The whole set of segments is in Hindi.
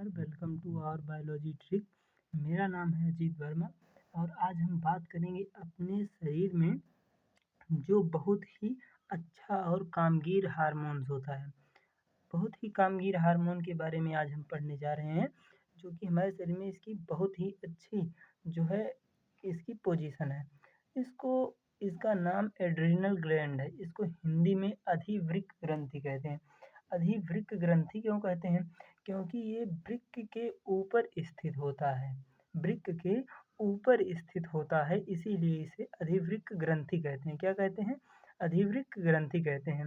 नमस्कार, welcome to our biology trick. मेरा नाम है अजीत वर्मा और आज हम बात करेंगे अपने शरीर में जो बहुत ही अच्छा और कामगीर हार्मोन्स होता है। बहुत ही कामगीर हार्मोन के बारे में आज हम पढ़ने जा रहे हैं, जो कि हमारे शरीर में इसकी बहुत ही अच्छी जो है इसकी पोजीशन है। इसको इसका नाम एड्रिनल ग्लैंड है। इसको हिंदी में अधिवृक्क ग्रंथि कहते हैं। अधिवृक्क ग्रंथि क्यों कहते हैं? क्योंकि ये वृक्क के ऊपर स्थित होता है। वृक्क के ऊपर स्थित होता है, इसीलिए इसे अधिवृक्क ग्रंथि कहते हैं। क्या कहते हैं? अधिवृक्क ग्रंथि कहते हैं।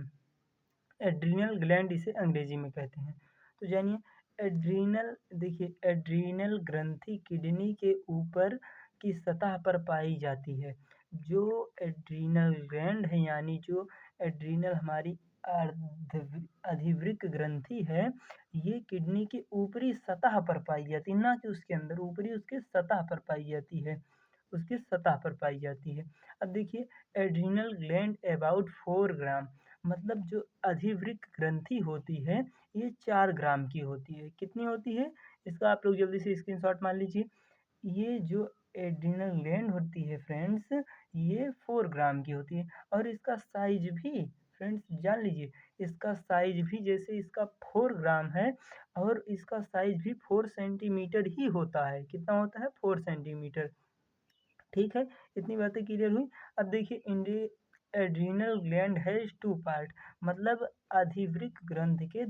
एड्रीनल ग्लैंड इसे अंग्रेजी में कहते हैं। तो जानिए, एड्रीनल देखिए, एड्रीनल ग्रंथि किडनी के ऊपर की सतह पर पाई जाती है। जो एड्रीनल ग्लैंड है, यानी जो एड्रीनल हमारी अधिवृक्क ग्रंथि है, ये किडनी की ऊपरी सतह पर पाई जाती है, ना कि उसके अंदर, ऊपरी उसके सतह पर पाई जाती है, उसकी सतह पर पाई जाती है। अब देखिए, एड्रीनल ग्लैंड अबाउट 4 ग्राम, मतलब जो अधिवृक्क ग्रंथि होती है ये 4 ग्राम की होती है। कितनी होती है? इसका आप लोग जल्दी से स्क्रीनशॉट मान लीजिए। ये जो एड्रिनल ग्लैंड होती है फ्रेंड्स, ये 4 ग्राम की होती है और इसका साइज भी फ्रेंड्स जान लीजिए, इसका साइज भी जैसे इसका 4 ग्राम है और इसका साइज भी 4 सेंटीमीटर ही होता है। कितना होता है? 4 सेंटीमीटर। ठीक है, इतनी बातें क्लियर हुई। अब देखिए, एड्रीनल ग्लैंड हैज 2 पार्ट, मतलब अधिवृक्क ग्रंथि को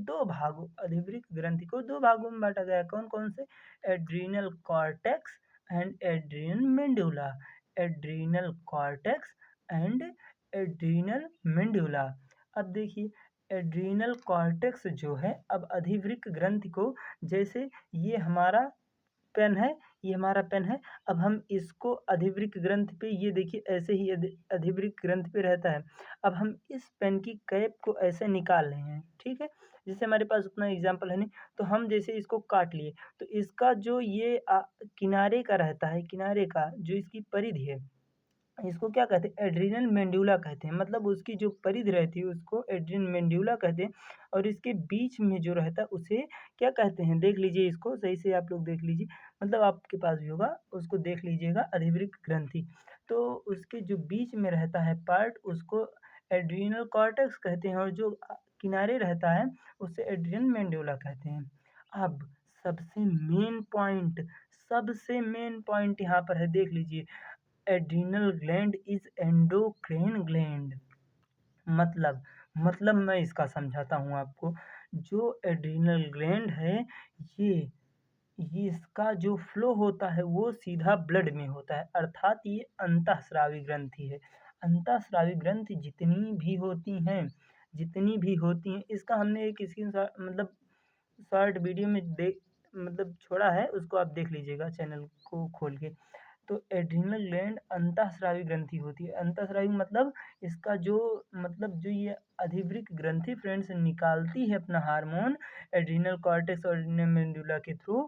2 भागों में बांटा गया है। कौन-कौन से? Adrenal cortex and adrenal medulla. Adrenal cortex and adrenal medulla. अब देखिए, एड्रीनल कॉर्टेक्स जो है, अब अधिवृक्क ग्रंथि को, जैसे ये हमारा पेन है, ये हमारा पेन है। अब हम इसको अधिवृक्क ग्रंथि पे, ये देखिए ऐसे ही अधिवृक्क ग्रंथि पे रहता है। अब हम इस पेन की कैप को ऐसे निकाल रहे हैं, ठीक है? जैसे हमारे पास उतना एग्जाम्पल है नहीं, तो हम जैसे इसको काट लिए, तो इसका जो ये किनारे का रहता है, किनारे का जो इसकी परिधि है, इसको क्या कहते हैं? एड्रिनल मेडुला कहते हैं। मतलब उसकी जो परिधि रहती है उसको एड्रिनल मेडुला कहते हैं और इसके बीच में जो रहता है उसे क्या कहते हैं? देख लीजिए, इसको सही से आप लोग देख लीजिए, मतलब आपके पास भी होगा, उसको देख लीजिएगा, अधिवृक्क ग्रंथि। तो उसके जो बीच में रहता है पार्ट, उसको एड्रिनल कॉर्टेक्स कहते हैं और जो किनारे रहता है उसे एड्रिनल मेडुला कहते हैं। अब सबसे मेन पॉइंट यहाँ पर है, देख लीजिए। Adrenal gland is endocrine gland. मतलब मैं इसका समझाता हूँ आपको। जो एड्रिनल ग्लैंड है, ये इसका जो फ्लो होता है वो सीधा ब्लड में होता है, अर्थात ये अंतःस्रावी ग्रंथि है। अंतःस्रावी ग्रंथि जितनी भी होती हैं, इसका हमने एक स्क्रीनशॉट, मतलब शॉर्ट वीडियो में छोड़ा है, उसको आप देख लीजिएगा चैनल को खोल के। तो एड्रिनल ग्लैंड अंतःस्रावी ग्रंथि होती है। अंतःस्रावी मतलब इसका जो, जो ये अधिवृक्क ग्रंथि फ्रेंड्स निकालती है अपना हार्मोन एड्रिनल कॉर्टेक्स और एड्रिनल मेडुला के थ्रू,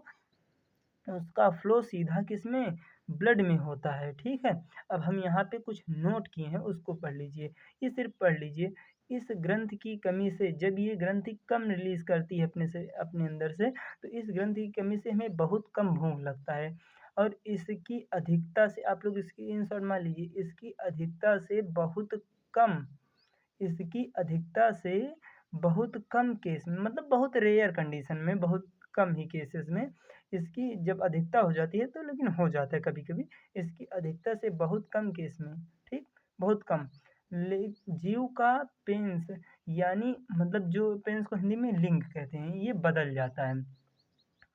उसका फ्लो सीधा किसमें? ब्लड में होता है, ठीक है? अब हम यहाँ पे कुछ नोट किए हैं, उसको पढ़ लीजिए। ये सिर्फ पढ़ लीजिए। इस ग्रंथि की कमी से, जब ये ग्रंथि कम रिलीज करती है अपने अंदर से, तो इस ग्रंथि की कमी से हमें बहुत कम भूख लगता है और इसकी अधिकता से, आप लोग स्क्रीनशॉट मान लीजिए, इसकी अधिकता से बहुत कम केस में, मतलब बहुत रेयर कंडीशन में, बहुत कम ही केसेस में इसकी जब अधिकता हो जाती है, तो लेकिन हो जाता है कभी-कभी, इसकी अधिकता से बहुत कम केस में, ठीक? बहुत कम। जीव का पेंस, यानी मतलब जो पेंस को हिंदी में लिंग कहते हैं, ये बदल जाता है।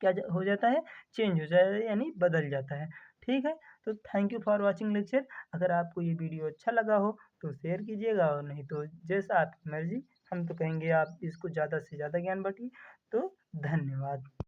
क्या हो जाता है? चेंज हो जाता है, यानी बदल जाता है, ठीक है? तो thank you for watching lecture. अगर आपको ये वीडियो अच्छा लगा हो तो शेयर कीजिएगा और नहीं तो जैसा आपकी मर्ज़ी। हम तो कहेंगे आप इसको ज़्यादा से ज़्यादा ज्ञान बाँटिए। तो धन्यवाद।